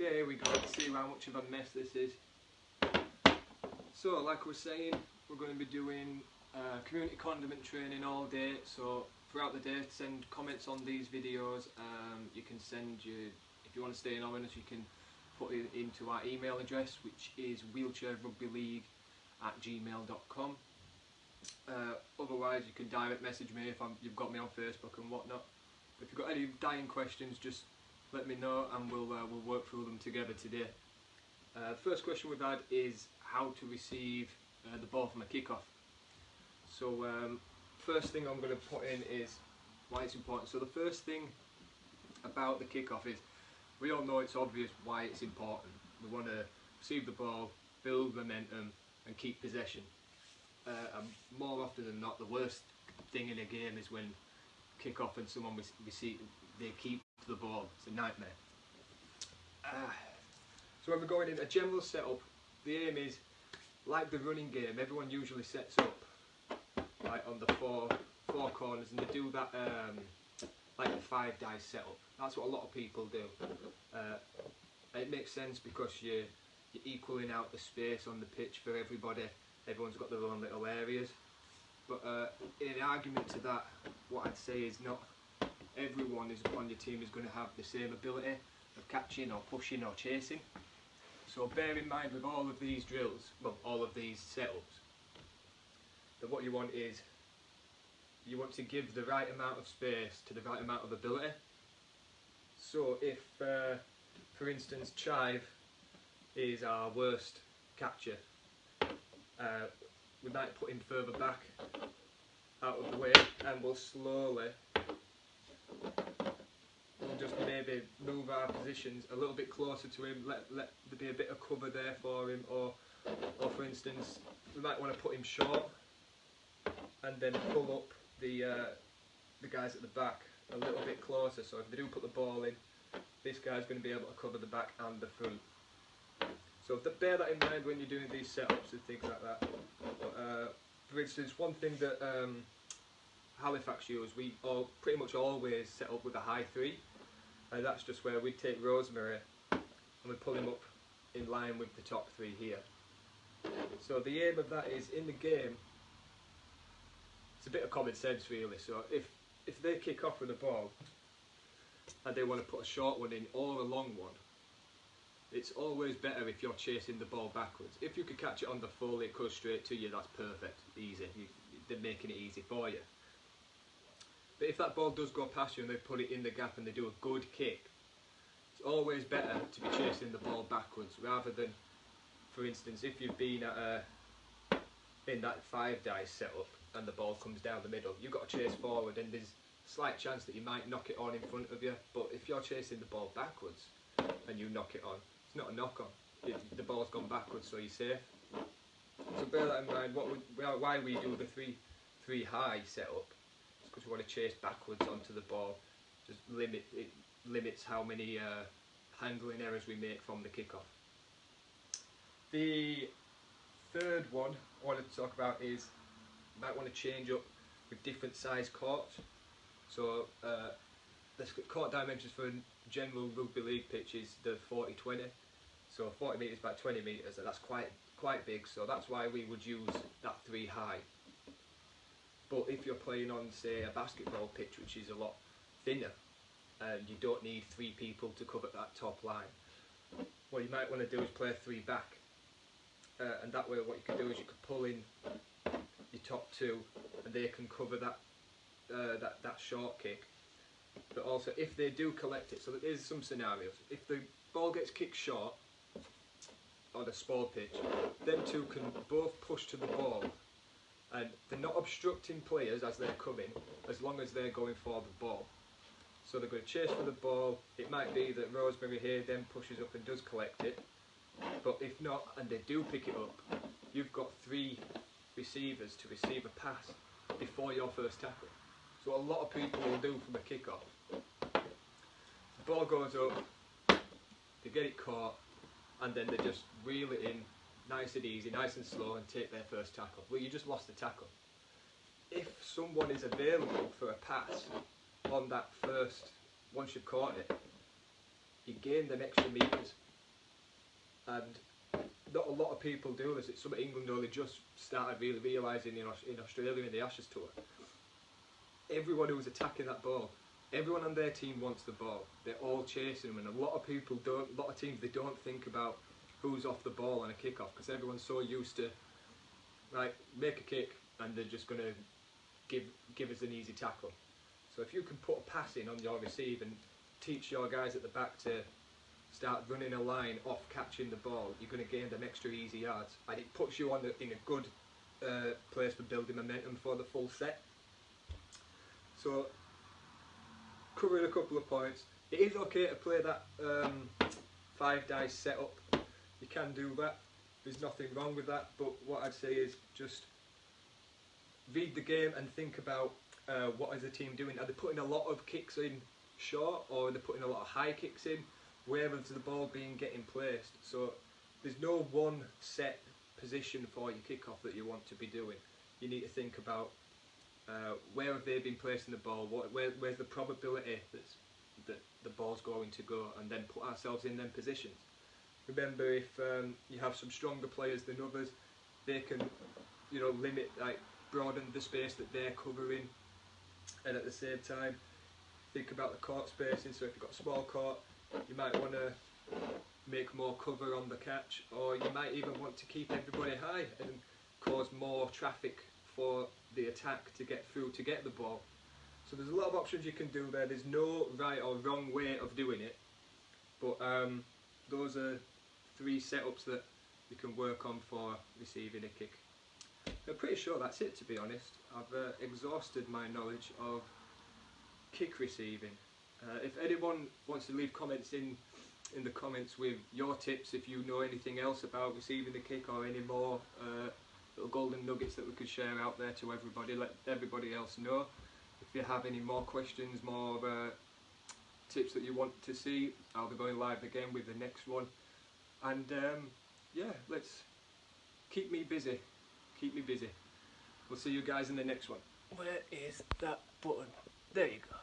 Okay, we're going to see how much of a mess this is. So, like I was saying, we're going to be doing community condiment training all day. So, throughout the day, send comments on these videos. You can send if you want to stay anonymous, you can put it into our email address, which is wheelchairrugbyleague@gmail.com. Otherwise, you can direct message me if you've got me on Facebook and whatnot. If you've got any dying questions, just let me know and we'll work through them together today. The first question we've had is how to receive the ball from a kickoff. So first thing I'm going to put in is why it's important. So the first thing about the kickoff is we all know it's obvious why it's important. We want to receive the ball, build momentum and keep possession. And more often than not, the worst thing in a game is when kickoff and someone they keep the ball. It's a nightmare. So when we're going in a general setup, the aim is like the running game. Everyone usually sets up like on the four corners, and they do that like the 5 dice setup. That's what a lot of people do. It makes sense because you're equaling out the space on the pitch for everybody. Everyone's got their own little areas. But in an argument to that, what I'd say is not everyone on your team is going to have the same ability of catching or pushing or chasing. So bear in mind with all of these drills, well, all of these setups, that what you want is, you want to give the right amount of space to the right amount of ability. So if, for instance, Chive is our worst catcher, we might put him further back out of the way, and we'll just maybe move our positions a little bit closer to him, let there be a bit of cover there for him, or for instance we might want to put him short and then pull up the guys at the back a little bit closer, so if they do put the ball in, this guy's going to be able to cover the back and the front. So bear that in mind when you're doing these setups and things like that. For instance, one thing that Halifax use, we pretty much always set up with a high 3, and that's just where we take Rosemary and we pull him up in line with the top 3 here. So the aim of that is, in the game, it's a bit of common sense really. So if they kick off with a ball and they want to put a short one in or a long one, it's always better if you're chasing the ball backwards. If you could catch it on the full, it goes straight to you, that's perfect, easy. They're making it easy for you. But if that ball does go past you and they put it in the gap and they do a good kick, it's always better to be chasing the ball backwards rather than, for instance, if you've been in that 5 dice setup and the ball comes down the middle, you've got to chase forward and there's a slight chance that you might knock it on in front of you. But if you're chasing the ball backwards and you knock it on, it's not a knock on. The ball's gone backwards, so you're safe. So bear that in mind. Why we do the 3 high setup is because we want to chase backwards onto the ball. Just limits how many handling errors we make from the kickoff. The third one I wanted to talk about is you might want to change up with different size courts. So the court dimensions for a general rugby league pitch is the 40-20. So 40 metres by 20 metres, and that's quite big, so that's why we would use that 3 high. But if you're playing on, say, a basketball pitch, which is a lot thinner, and you don't need 3 people to cover that top line, what you might want to do is play 3 back. And that way what you can do is you can pull in your top 2 and they can cover that short kick. But also if they do collect it, so there's some scenarios. If the ball gets kicked short on a small pitch, them 2 can both push to the ball and they're not obstructing players as they're coming, as long as they're going for the ball. So they're going to chase for the ball. It might be that Rosemary here then pushes up and does collect it, but if not and they do pick it up, you've got 3 receivers to receive a pass before your first tackle. So what a lot of people will do from a kickoff, the ball goes up, they get it caught, and then they just reel it in nice and easy, nice and slow, and take their first tackle. Well, you just lost the tackle. If someone is available for a pass on that first, once you've caught it, you gain them extra metres. and not a lot of people do this. It's something England only just started really realising in Australia in the Ashes tour. Everyone who's attacking that ball, everyone on their team wants the ball. They're all chasing them, and a lot of people don't. A lot of teams, they don't think about who's off the ball on a kickoff because everyone's so used to like make a kick and they're just going to give us an easy tackle. So if you can put a pass in on your receive and teach your guys at the back to start running a line off catching the ball, you're going to gain them extra easy yards, and it puts you on in a good place for building momentum for the full set. So, covering a couple of points, it is okay to play that 5 dice setup. You can do that. There's nothing wrong with that. But what I'd say is just read the game and think about what is the team doing. Are they putting a lot of kicks in short, or are they putting a lot of high kicks in? Where is the ball getting placed? So there's no one set position for your kickoff that you want to be doing. You need to think about where have they been placing the ball, where's the probability that the ball's going to go, and then put ourselves in them positions. Remember, if you have some stronger players than others, they can, limit, broaden the space that they're covering, and at the same time, think about the court spacing. So if you've got a small court, you might want to make more cover on the catch, or you might even want to keep everybody high and cause more traffic for the attack to get through to get the ball. So there's a lot of options you can do there. There's no right or wrong way of doing it, but those are 3 setups that you can work on for receiving a kick. I'm pretty sure that's it, to be honest. I've exhausted my knowledge of kick receiving. If anyone wants to leave comments in the comments with your tips, if you know anything else about receiving the kick, or any more little golden nuggets that we could share out there to everybody, let everybody else know. If you have any more questions, more tips that you want to see, I'll be going live again with the next one. And yeah, let's keep me busy. Keep me busy. We'll see you guys in the next one. Where is that button? There you go.